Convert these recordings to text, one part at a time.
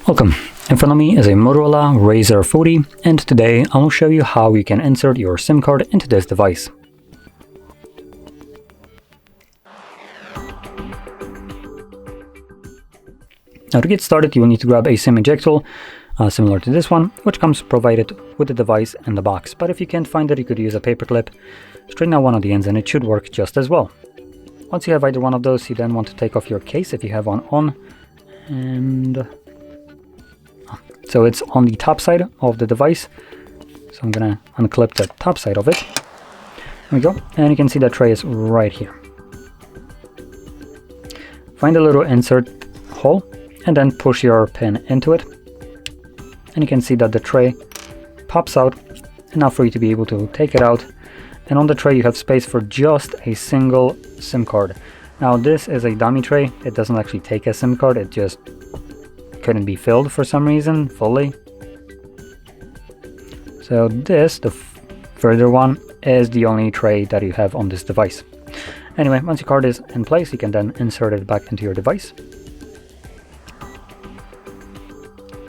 Welcome. In front of me is a Motorola Razr 40, and today I will show you how you can insert your SIM card into this device. Now to get started, you will need to grab a SIM eject tool similar to this one, which comes provided with the device and the box. But if you can't find it, you could use a paper clip, straighten out one of the ends, and it should work just as well. Once you have either one of those, you then want to take off your case if you have one on, and so it's on the top side of the device. So I'm gonna unclip the top side of it. There we go, and you can see that tray is right here. Find a little insert hole and then push your pin into it, and you can see that the tray pops out enough for you to be able to take it out. And on the tray you have space for just a single SIM card. Now this is a dummy tray. It doesn't actually take a SIM card, it just couldn't be filled for some reason fully. So this, the further one, is the only tray that you have on this device. Anyway, once your card is in place, you can then insert it back into your device.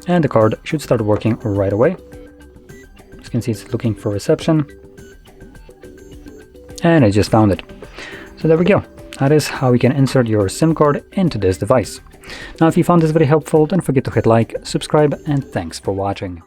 And the card should start working right away. As you can see, it's looking for reception. And I just found it. So there we go. That is how we can insert your SIM card into this device. Now, if you found this very helpful, don't forget to hit like, subscribe, and thanks for watching.